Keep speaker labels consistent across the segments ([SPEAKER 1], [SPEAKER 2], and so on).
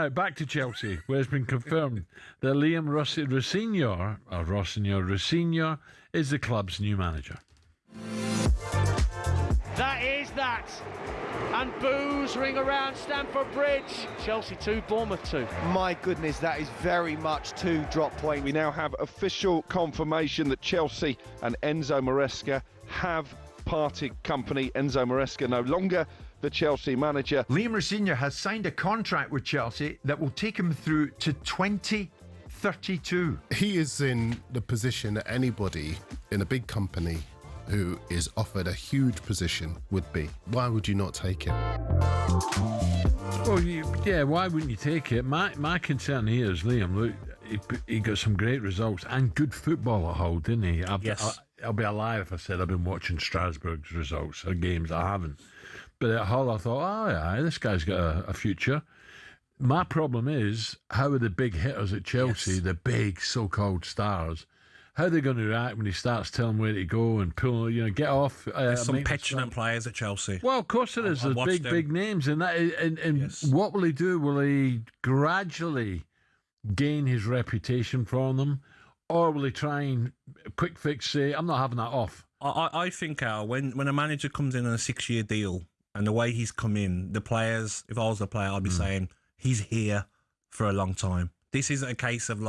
[SPEAKER 1] Back to Chelsea, where it's been confirmed that Liam Rosenior is the club's new manager.
[SPEAKER 2] That is that. And boos ring around Stamford Bridge. Chelsea 2, Bournemouth 2.
[SPEAKER 3] My goodness, that is very much 2 drop points. We now have official confirmation that Chelsea and Enzo Maresca have parted company. Enzo Maresca no longer the Chelsea manager.
[SPEAKER 4] Liam Rosenior has signed a contract with Chelsea that will take him through to 2032.
[SPEAKER 5] He is in the position that anybody in a big company who is offered a huge position would be. Why would you not take it?
[SPEAKER 1] Well, why wouldn't you take it? My concern here is Liam. Look, he got some great results and good football at Hull, didn't he?
[SPEAKER 6] Yes.
[SPEAKER 1] I'll be a liar if I said I've been watching Strasbourg's results or games. I haven't. But at Hull, I thought, oh, yeah, this guy's got a future. My problem is, how are the big hitters at Chelsea, the big so-called stars, how are they going to react when he starts telling where to go and pull, get off?
[SPEAKER 6] There's some petulant players at Chelsea.
[SPEAKER 1] Well, of course there is. There's big names. And what will he do? Will he gradually gain his reputation from them? Or will he try and quick fix say, I'm not having that off?
[SPEAKER 6] I think, Al, when a manager comes in on a 6-year deal and the way he's come in, the players, if I was the player, I'd be saying, he's here for a long time. This isn't a case of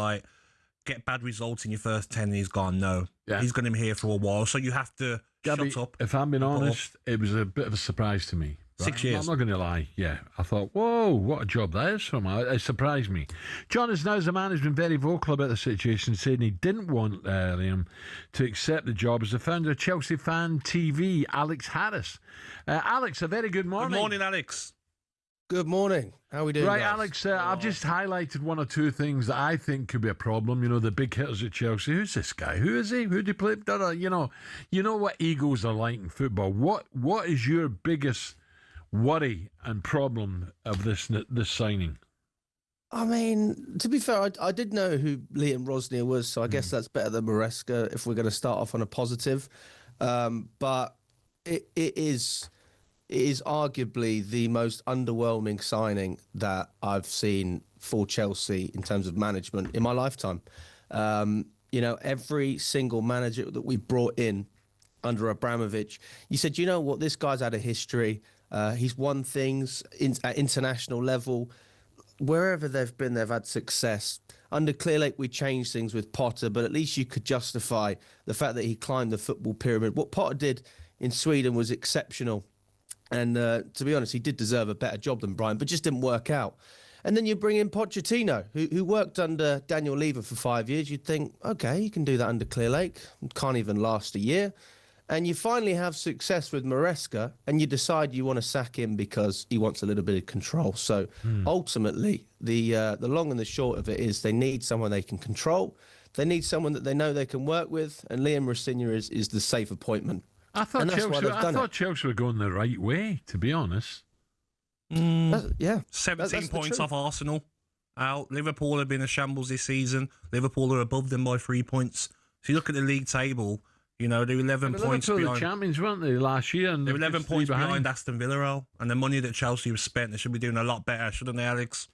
[SPEAKER 6] get bad results in your first 10 and he's gone. No, he's got him here for a while. So you have to
[SPEAKER 1] Gabby,
[SPEAKER 6] shut up.
[SPEAKER 1] If I'm being honest, it was a bit of a surprise to me. Right?
[SPEAKER 6] 6 years.
[SPEAKER 1] I'm not going to lie. Yeah, I thought, whoa, what a job that is from him. It surprised me. John is now, as a man, has been very vocal about the situation, saying he didn't want Liam to accept the job as the founder of Chelsea Fan TV, Alex Harris. Alex, a very good morning.
[SPEAKER 6] Good morning, Alex.
[SPEAKER 7] Good morning. How are we doing,
[SPEAKER 1] right,
[SPEAKER 7] guys?
[SPEAKER 1] Alex, I've just highlighted one or two things that I think could be a problem. The big hitters at Chelsea. Who's this guy? Who is he? Who did he play? You know what egos are like in football. What is your biggest worry and problem of this signing?
[SPEAKER 7] I mean, to be fair, I did know who Liam Rosenior was, so I guess that's better than Maresca if we're going to start off on a positive. But it is arguably the most underwhelming signing that I've seen for Chelsea in terms of management in my lifetime. Every single manager that we brought in under Abramovich, you said, you know what, this guy's had a history. He's won things at international level. Wherever they've been, they've had success. Under Clearlake, we changed things with Potter, but at least you could justify the fact that he climbed the football pyramid. What Potter did in Sweden was exceptional. And to be honest, he did deserve a better job than Brian, but just didn't work out. And then you bring in Pochettino, who worked under Daniel Levy for 5 years. You'd think, okay, you can do that under Clearlake. Can't even last a year. And you finally have success with Maresca, and you decide you want to sack him because he wants a little bit of control. So ultimately, the long and the short of it is they need someone they can control. They need someone that they know they can work with, and Liam Rosenior is the safe appointment.
[SPEAKER 1] I thought Chelsea were going the right way, to be honest.
[SPEAKER 6] 17 points off Arsenal. Out. Liverpool have been a shambles this season. Liverpool are above them by 3 points. So you look at the league table, they're 11 points behind.
[SPEAKER 1] Liverpool were the champions, weren't they, last year? And
[SPEAKER 6] they're 11 points behind Aston Villa. And the money that Chelsea have spent, they should be doing a lot better, shouldn't they, Alex?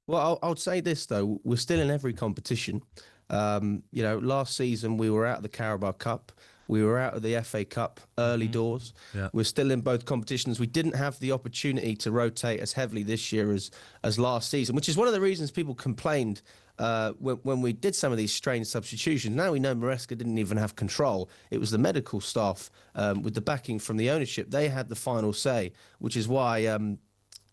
[SPEAKER 7] Well, I would say this, though. We're still in every competition. Last season we were out of the Carabao Cup. We were out of the FA Cup early doors. Yeah. We're still in both competitions. We didn't have the opportunity to rotate as heavily this year as last season, which is one of the reasons people complained when we did some of these strange substitutions. Now we know Maresca didn't even have control. It was the medical staff with the backing from the ownership. They had the final say, which is why...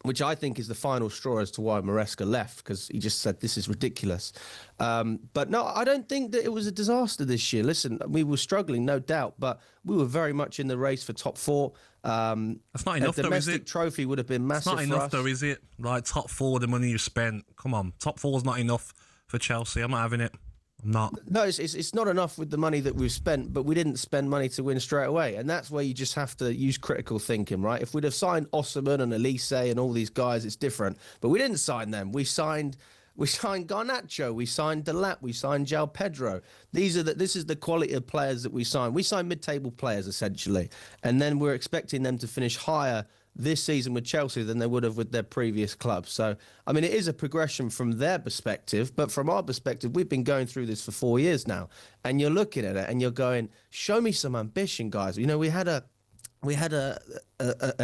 [SPEAKER 7] which I think is the final straw as to why Maresca left, because he just said, this is ridiculous. But no, I don't think that it was a disaster this year. Listen, we were struggling, no doubt, but we were very much in the race for top four.
[SPEAKER 6] That's not enough, though, is it? A domestic
[SPEAKER 7] trophy would have been massive for us.
[SPEAKER 6] It's not enough, though, is it? Like, top four, the money you spent. Come on, top four's not enough for Chelsea. I'm not having it. I'm not.
[SPEAKER 7] No, it's not enough with the money that we've spent, but we didn't spend money to win straight away. And that's where you just have to use critical thinking, right? If we'd have signed Osimhen and Elise and all these guys, it's different. But we didn't sign them. We signed Garnacho, we signed Delap, we signed João Pedro. This is the quality of players that we signed. We signed mid-table players, essentially. And then we're expecting them to finish higher this season with Chelsea than they would have with their previous club. So, I mean, it is a progression from their perspective, but from our perspective, we've been going through this for 4 years now. And you're looking at it and you're going, show me some ambition, guys. You know, we had an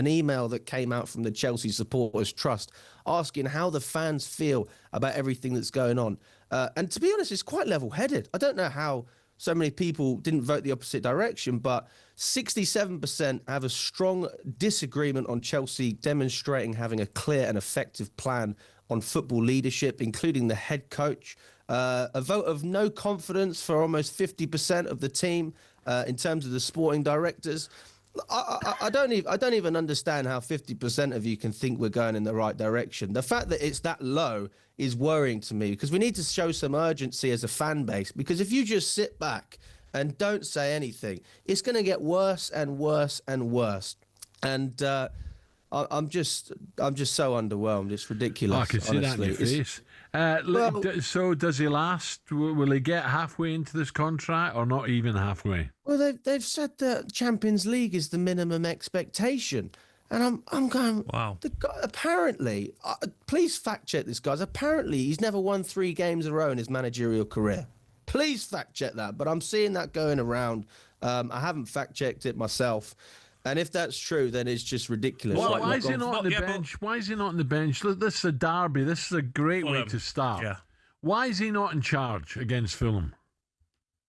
[SPEAKER 7] email that came out from the Chelsea Supporters Trust asking how the fans feel about everything that's going on. And to be honest, it's quite level-headed. I don't know how so many people didn't vote the opposite direction, but 67% have a strong disagreement on Chelsea demonstrating having a clear and effective plan on football leadership, including the head coach. A vote of no confidence for almost 50% of the team in terms of the sporting directors. I don't even understand how 50% of you can think we're going in the right direction. The fact that it's that low is worrying to me, because we need to show some urgency as a fan base, because if you just sit back and don't say anything, it's going to get worse and worse and worse. And I'm just so underwhelmed. It's ridiculous.
[SPEAKER 1] I can see
[SPEAKER 7] honestly.
[SPEAKER 1] that in your face. So does he last? Will he get halfway into this contract or not even halfway?
[SPEAKER 7] Well, they've said that Champions League is the minimum expectation. And I'm going,
[SPEAKER 6] wow.
[SPEAKER 7] The guy, apparently, please fact check this, guys. Apparently, he's never won 3 games in a row in his managerial career. Please fact check that. But I'm seeing that going around. I haven't fact checked it myself. And if that's true, then it's just ridiculous.
[SPEAKER 1] Well, why is he not on the bench? Why is he not on the bench? Look, this is a derby. This is a great way to start.
[SPEAKER 6] Yeah.
[SPEAKER 1] Why is he not in charge against Fulham?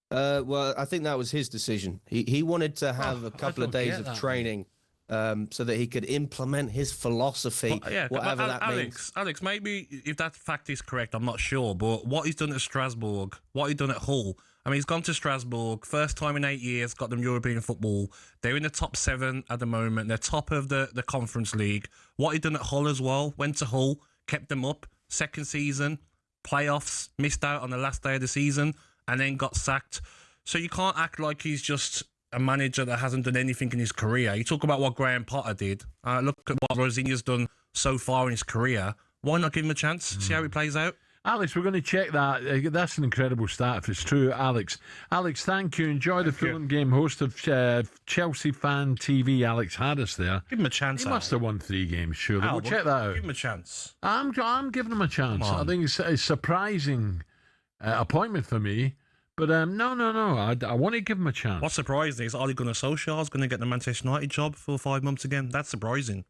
[SPEAKER 7] Well, I think that was his decision. He wanted to have a couple of days of training so that he could implement his philosophy, whatever that means.
[SPEAKER 6] Alex, maybe if that fact is correct, I'm not sure, but what he's done at Strasbourg, what he's done at Hull, I mean, he's gone to Strasbourg, first time in 8 years, got them European football. They're in the top 7 at the moment. They're top of the Conference League. What he done at Hull as well, went to Hull, kept them up, second season, playoffs, missed out on the last day of the season, and then got sacked. So you can't act like he's just a manager that hasn't done anything in his career. You talk about what Graham Potter did. Look at what Rosenior's done so far in his career. Why not give him a chance? See how it plays out?
[SPEAKER 1] Alex, we're going to check that. That's an incredible stat if it's true, Alex. Alex, thank you. Enjoy the Fulham game. Host of Chelsea Fan TV, Alex Harris there.
[SPEAKER 6] Give him a chance.
[SPEAKER 1] He must have won 3 games, surely. We'll check that out.
[SPEAKER 6] Give him a chance.
[SPEAKER 1] I'm giving him a chance. I think it's a surprising appointment for me. But no. I want to give him a chance.
[SPEAKER 6] What's surprising is Ole Gunnar Solskjaer's going to get the Manchester United job for 5 months again. That's surprising.